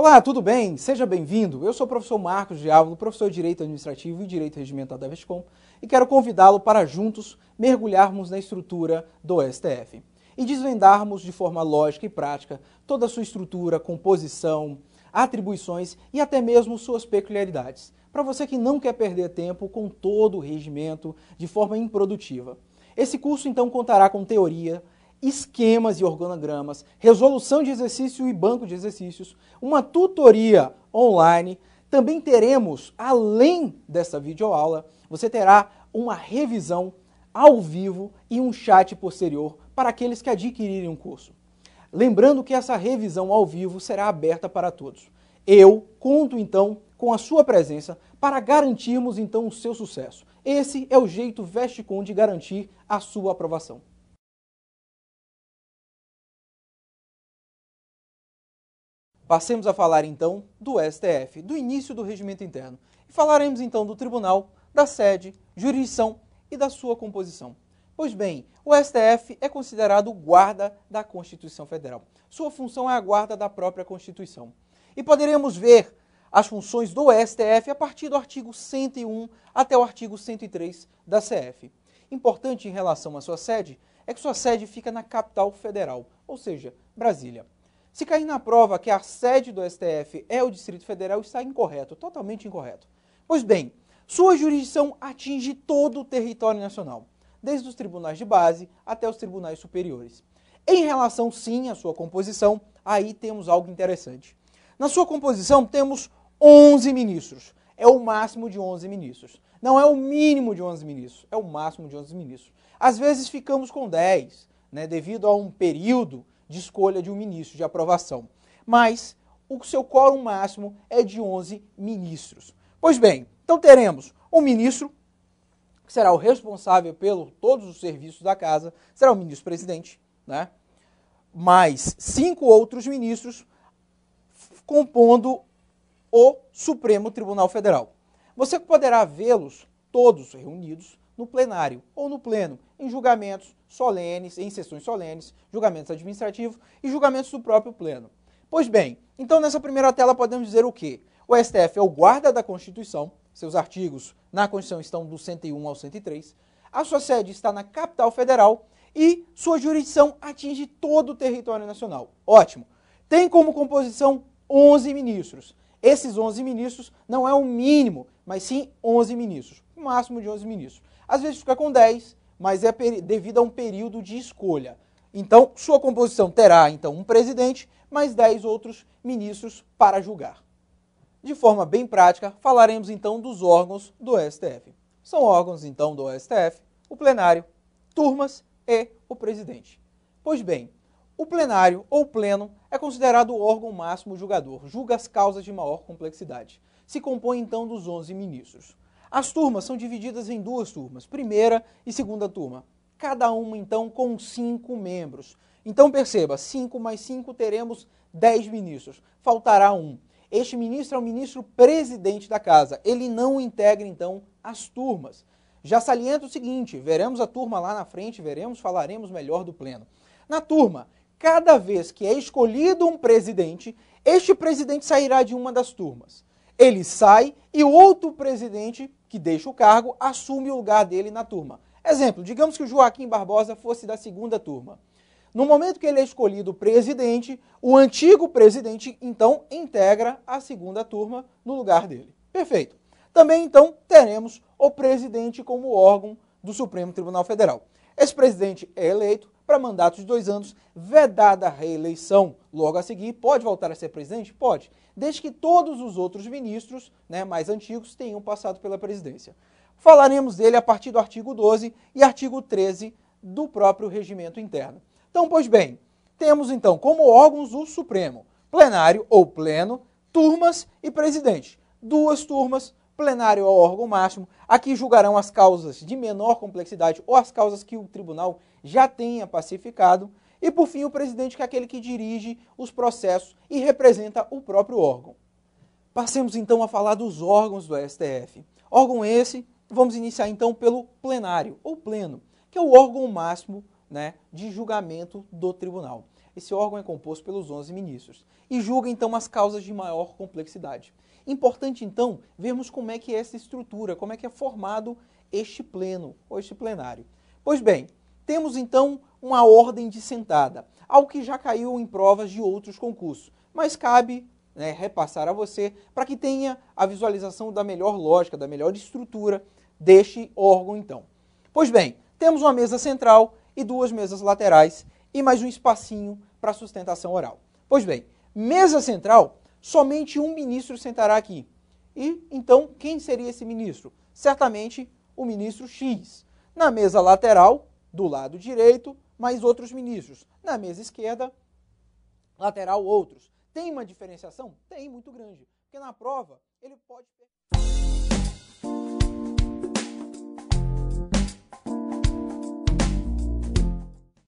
Olá, tudo bem? Seja bem-vindo. Eu sou o professor Marcos Diávolo, professor de Direito Administrativo e Direito Regimental da Vestcom, e quero convidá-lo para juntos mergulharmos na estrutura do STF e desvendarmos de forma lógica e prática toda a sua estrutura, composição, atribuições e até mesmo suas peculiaridades, para você que não quer perder tempo com todo o regimento de forma improdutiva. Esse curso, então, contará com teoria, esquemas e organogramas, resolução de exercício e banco de exercícios, uma tutoria online. Também teremos, além dessa videoaula, você terá uma revisão ao vivo e um chat posterior para aqueles que adquirirem um curso. Lembrando que essa revisão ao vivo será aberta para todos. Eu conto então com a sua presença para garantirmos então o seu sucesso. Esse é o jeito Vestcom de garantir a sua aprovação. Passemos a falar então do STF, do início do regimento interno. E falaremos então do tribunal, da sede, jurisdição e da sua composição. Pois bem, o STF é considerado o guarda da Constituição Federal. Sua função é a guarda da própria Constituição. E poderemos ver as funções do STF a partir do artigo 101 até o artigo 103 da CF. Importante em relação à sua sede é que sua sede fica na capital federal, ou seja, Brasília. Se cair na prova que a sede do STF é o Distrito Federal, está incorreto, totalmente incorreto. Pois bem, sua jurisdição atinge todo o território nacional, desde os tribunais de base até os tribunais superiores. Em relação, sim, à sua composição, aí temos algo interessante. Na sua composição temos 11 ministros. É o máximo de 11 ministros. Não é o mínimo de 11 ministros, é o máximo de 11 ministros. Às vezes ficamos com 10, devido a um período de escolha de um ministro, de aprovação. Mas o seu quórum máximo é de 11 ministros. Pois bem, então teremos um ministro, que será o responsável por todos os serviços da casa, será o ministro-presidente, mais 5 outros ministros compondo o Supremo Tribunal Federal. Você poderá vê-los todos reunidos no plenário ou no pleno, em julgamentos solenes, em sessões solenes, julgamentos administrativos e julgamentos do próprio pleno. Pois bem, então nessa primeira tela podemos dizer o quê? O STF é o guarda da Constituição, seus artigos na Constituição estão do 101 ao 103, a sua sede está na capital federal e sua jurisdição atinge todo o território nacional. Ótimo! Tem como composição 11 ministros. Esses 11 ministros não é o mínimo, mas sim 11 ministros, o máximo de 11 ministros. Às vezes fica com 10, mas é devido a um período de escolha. Então, sua composição terá, então, um presidente, mais 10 outros ministros para julgar. De forma bem prática, falaremos, então, dos órgãos do STF. São órgãos, então, do STF, o plenário, turmas e o presidente. Pois bem, o plenário ou pleno é considerado o órgão máximo julgador, julga as causas de maior complexidade. Se compõe, então, dos 11 ministros. As turmas são divididas em 2 turmas, primeira e segunda turma. Cada uma, então, com 5 membros. Então, perceba, 5 mais 5 teremos 10 ministros. Faltará um. Este ministro é o ministro presidente da casa. Ele não integra, então, as turmas. Já saliento o seguinte, veremos a turma lá na frente, falaremos melhor do pleno. Na turma, cada vez que é escolhido um presidente, este presidente sairá de uma das turmas. Ele sai e o outro presidente que deixa o cargo assume o lugar dele na turma. Exemplo, digamos que o Joaquim Barbosa fosse da segunda turma. No momento que ele é escolhido presidente, o antigo presidente, então, integra a segunda turma no lugar dele. Perfeito. Também, então, teremos o presidente como órgão do Supremo Tribunal Federal. Esse presidente é eleito para mandatos de 2 anos, vedada a reeleição logo a seguir. Pode voltar a ser presidente? Pode, desde que todos os outros ministros mais antigos tenham passado pela presidência. Falaremos dele a partir do artigo 12 e artigo 13 do próprio regimento interno. Então, pois bem, temos então como órgãos o Supremo, plenário ou pleno, turmas e presidente. 2 turmas, plenário é o órgão máximo, aqui julgarão as causas de menor complexidade ou as causas que o tribunal já tenha pacificado. E, por fim, o presidente, que é aquele que dirige os processos e representa o próprio órgão. Passemos, então, a falar dos órgãos do STF. Órgão esse, vamos iniciar, então, pelo plenário, ou pleno, que é o órgão máximo de julgamento do tribunal. Esse órgão é composto pelos 11 ministros e julga, então, as causas de maior complexidade. Importante, então, vermos como é que é essa estrutura, como é que é formado este pleno, ou este plenário. Pois bem, temos, então, uma ordem dissentada, algo que já caiu em provas de outros concursos, mas cabe repassar a você para que tenha a visualização da melhor lógica, da melhor estrutura deste órgão, então. Pois bem, temos uma mesa central e 2 mesas laterais e mais um espacinho para sustentação oral. Pois bem, mesa central, somente um ministro sentará aqui. E, então, quem seria esse ministro? Certamente o ministro X. Na mesa lateral, do lado direito, mais outros ministros. Na mesa esquerda, lateral, outros. Tem uma diferenciação? Tem, muito grande. Porque na prova, ele pode...